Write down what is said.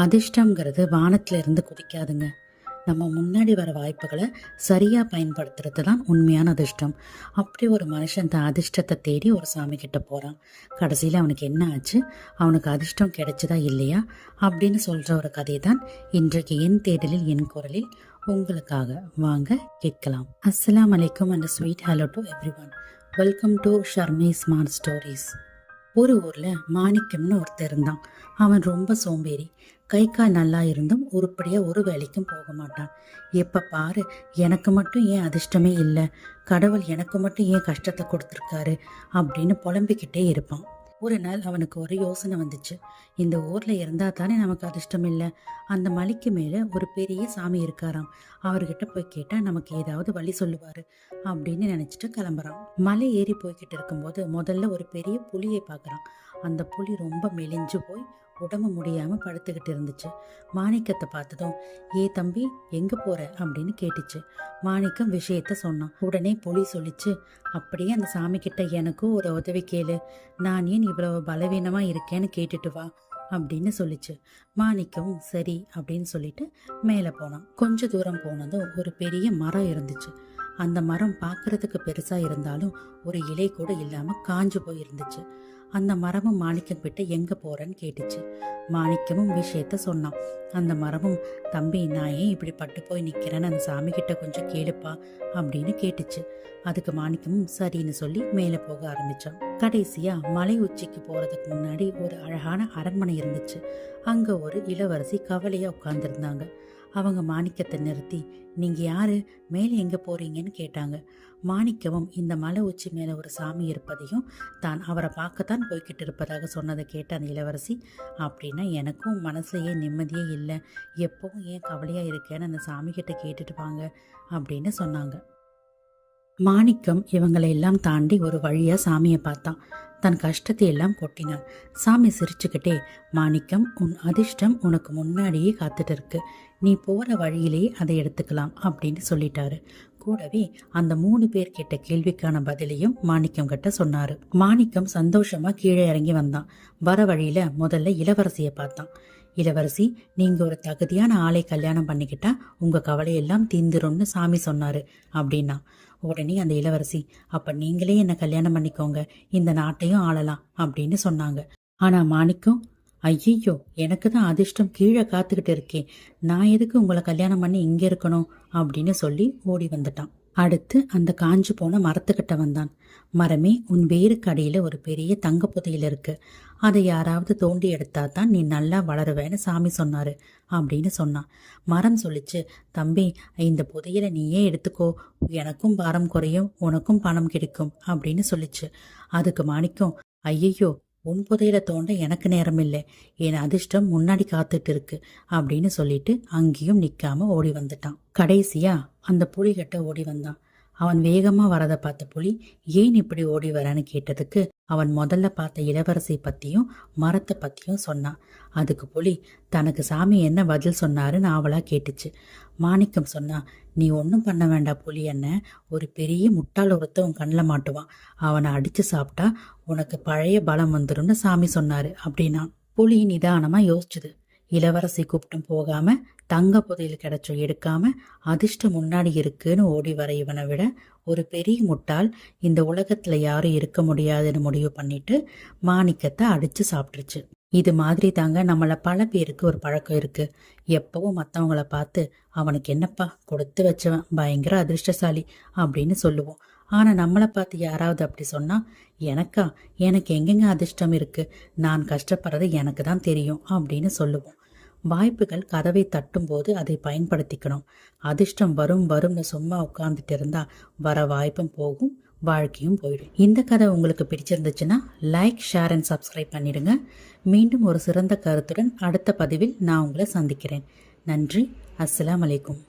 அதிர்ஷ்டங்கிறது வானத்துல இருந்து குதிக்காதுங்க. நம்ம முன்னாடி வர வாய்ப்புகளை சரியா பயன்படுத்துறது தான் உண்மையான அதிர்ஷ்டம். அப்படி ஒரு மனுஷன் தன் அதிர்ஷ்டத்தை தேடி ஒரு சாமி கிட்ட போறான். கடைசியில் அவனுக்கு என்ன ஆச்சு, அவனுக்கு அதிர்ஷ்டம் கிடைச்சதா இல்லையா அப்படின்னு சொல்ற ஒரு கதை தான் இன்றைக்கு என் தேடலில் என் குரலில் உங்களுக்காக. வாங்க கேட்கலாம். அஸ்ஸலாமு அலைக்கும் and sweet hello to every one. Welcome to Sharmi smart stories. ஒரு ஊர்ல மாணிக்கம்னு ஒருத்தர் இருந்தான். அவன் ரொம்ப சோம்பேறி. கை கால் நல்லா இருந்தும் உருப்படியா ஒரு வேலைக்கும் போக மாட்டான். எப்ப பாரு எனக்கு மட்டும் ஏன் அதிர்ஷ்டமே இல்லை, கடவுள் எனக்கு மட்டும் ஏன் கஷ்டத்தை கொடுத்துருக்காரு அப்படின்னு புலம்பிக்கிட்டே இருப்பான். ஒரு நாள் அவனுக்கு ஒரு யோசனை வந்துச்சு. இந்த ஊர்ல இருந்தா தானே நமக்கு அதிர்ஷ்டம் இல்லை, அந்த மலைக்கு மேல ஒரு பெரிய சாமி இருக்காராம், அவர்கிட்ட போய் கேட்டா நமக்கு ஏதாவது வழி சொல்லுவாரு அப்படின்னு நினைச்சிட்டு கிளம்புறான். மலை ஏறி போய்கிட்டு இருக்கும்போது முதல்ல ஒரு பெரிய புலியை பார்க்கறான். அந்த புலி ரொம்ப மெலிஞ்சு போய் உடம்பு முடியாம படுத்துக்கிட்டு இருந்துச்சு. மாணிக்கத்தை பார்த்ததும், ஏ தம்பி எங்க போற அப்படின்னு கேட்டுச்சு. மாணிக்கம் விஷயத்த சொன்னான். உடனே புலி சொல்லிச்சு, அப்படியே அந்த சாமி கிட்ட எனக்கும் ஒரு உதவி கேளு, நான் ஏன் இவ்வளவு பலவீனமா இருக்கேன்னு கேட்டுட்டு வா அப்படின்னு சொல்லிச்சு. மாணிக்கம் சரி அப்படின்னு சொல்லிட்டு மேலே போனான். கொஞ்ச தூரம் போனதும் ஒரு பெரிய மரம் இருந்துச்சு. அந்த மரம் பார்க்கறதுக்கு பெருசா இருந்தாலும் ஒரு இலை கூட இல்லாம காஞ்சு போய் இருந்துச்சு. அந்த மரமும் மாணிக்கம் கிட்ட எங்க போறேன்னு கேட்டுச்சு. மாணிக்கமும் விஷயத்த சொன்னான். அந்த மரமும், தம்பி நான் ஏன் இப்படி பட்டு போய் நிக்கிறேன்னு அந்த சாமி கிட்ட கொஞ்சம் கேளுப்பா அப்படின்னு கேட்டுச்சு. அதுக்கு மாணிக்கமும் சரின்னு சொல்லி மேலே போக ஆரம்பிச்சான். கடைசியா மலை உச்சிக்கு போறதுக்கு முன்னாடி ஒரு அழகான அரண்மனை இருந்துச்சு. அங்க ஒரு இளவரசி கவலையா உட்கார்ந்துருந்தாங்க. அவங்க மாணிக்கத்தை நிறுத்தி, நீங்க யாரு, மேலே எங்க போறீங்கன்னு கேட்டாங்க. மாணிக்கமும் இந்த மலை உச்சி மேல ஒரு சாமி இருப்பதையும் தான் அவரை பார்க்கத்தான் போய்கிட்டு இருப்பதாக சொன்னதை கேட்ட அந்த இளவரசி, அப்படின்னா எனக்கும் மனசுலயே நிம்மதியே இல்லை, எப்பவும் ஏன் கவலையா இருக்கேன்னு அந்த சாமி கிட்ட கேட்டுட்டு வாங்க அப்படின்னு சொன்னாங்க. மாணிக்கம் இவங்களை எல்லாம் தாண்டி ஒரு வழியா சாமியை பார்த்தான். தன் கஷ்டத்தை எல்லாம் கொட்டினான். சாமி சிரிச்சுக்கிட்டே, மாணிக்கம் உன் அதிர்ஷ்டம் உனக்கு முன்னாடியே காத்துட்டு இருக்கு, நீ போற வழியிலேயே அதை எடுத்துக்கலாம் அப்படின்னு சொல்லிட்டாரு. கூடவே அந்த 3 பேர் கேட்ட கேள்விக்கான பதிலையும் மாணிக்கம் கிட்ட சொன்னாரு. மாணிக்கம் சந்தோஷமா கீழே இறங்கி வந்தான். வர வழியில முதல்ல இளவரசியை பார்த்தான். இளவரசி, நீங்க ஒரு தகுதியான ஆளை கல்யாணம் பண்ணிக்கிட்டா உங்க கவலையெல்லாம் தீந்துரும்னு சாமி சொன்னாரு அப்படின்னா. உடனே அந்த இளவரசி, அப்ப நீங்களே என்ன கல்யாணம் பண்ணிக்கோங்க, இந்த நாட்டையும் ஆளலாம் அப்படின்னு சொன்னாங்க. ஆனா மாணிக்கம், ஐயோ எனக்கு தான் அதிர்ஷ்டம் கீழே காத்துக்கிட்டு இருக்கேன், நான் எதுக்கு உங்களை கல்யாணம் பண்ணி இங்க இருக்கணும் அப்படின்னு சொல்லி ஓடி வந்துட்டான். அடுத்து அந்த காஞ்சு போன மரத்துக்கிட்ட வந்தான். மரமே, உன் வேருக்கு அடியில ஒரு பெரிய தங்க புதையல் இருக்கு, அதை யாராவது தோண்டி எடுத்தா தான் நீ நல்லா வளருவேன்னு சாமி சொன்னாரு அப்படின்னு சொன்னான். மரம் சொல்லிச்சு, தம்பி இந்த புதையலை நீயே எடுத்துக்கோ, எனக்கும் பாரம் குறையும், உனக்கும் பணம் கிடைக்கும் அப்படின்னு சொல்லிச்சு. அதுக்கு மாணிக்கம், ஐயையோ உன் புதையலை தோண்ட எனக்கு நேரம் இல்லை, என் அதிர்ஷ்டம் முன்னாடி காத்துட்டு இருக்கு அப்படின்னு சொல்லிட்டு அங்கேயும் நிக்காம ஓடி வந்துட்டான். கடைசியா அந்த புலிகிட்ட ஓடி வந்தான். அவன் வேகமா வரதை பார்த்த புலி, ஏன் இப்படி ஓடி வரான்னு கேட்டதுக்கு அவன் முதல்ல பார்த்த இளவரசி பத்தியும் மரத்தை பத்தியும் சொன்னான். அதுக்கு புலி தனக்கு சாமி என்ன பதில் சொன்னாருன்னு ஆவலா கேட்டுச்சு. மாணிக்கம் சொன்னா, நீ ஒன்றும் பண்ண வேண்டாம் புலி, என்ன ஒரு பெரிய முட்டாள் ஒருத்த உன் கண்ணில் மாட்டுவான், அவனை அடிச்சு சாப்பிட்டா உனக்கு பழைய பலம் வந்துரும்னு சாமி சொன்னாரு அப்படின்னா. புலி நிதானமா யோசிச்சுது. இளவரசி கூப்பிட்டும் போகாம, தங்க புதையல் கிடைச்சும் எடுக்காம, அதிர்ஷ்டம் முன்னாடி இருக்குன்னு ஓடி வர இவனை விட ஒரு பெரிய முட்டாள் இந்த உலகத்துல யாரும் இருக்க முடியாதுன்னு முடிவு பண்ணிட்டு மாணிக்கத்தை அடிச்சு சாப்பிட்டுருச்சு. இது மாதிரி தாங்க நம்மள பல பேருக்கு ஒரு பழக்கம் இருக்கு. எப்பவும் மற்றவங்களை பார்த்து, அவனுக்கு என்னப்பா கொடுத்து வச்சவன், பயங்கர அதிர்ஷ்டசாலி அப்படின்னு சொல்லுவோம். ஆனா நம்மளை பார்த்து யாராவது அப்படி சொன்னா, எனக்கா, எனக்கு எங்கெங்க அதிர்ஷ்டம் இருக்கு, நான் கஷ்டப்படுறது எனக்கு தான் தெரியும் அப்படின்னு சொல்லுவோம். வாய்ப்புகள் கதவை தட்டும் போது அதை பயன்படுத்திக்கணும். அதிர்ஷ்டம் வரும் வரும்னு சும்மா உட்கார்ந்துட்டு இருந்தா வர வாய்ப்பும் போகும், வாழ்க்கையும் போயிடும். இந்த கதை உங்களுக்கு பிடிச்சிருந்துச்சுன்னா லைக், ஷேர் அண்ட் சப்ஸ்கிரைப் பண்ணிடுங்க. மீண்டும் ஒரு சிறந்த கருத்துடன் அடுத்த பதிவில் நான் உங்களை சந்திக்கிறேன். நன்றி. அஸ்ஸலாமு அலைக்கும்.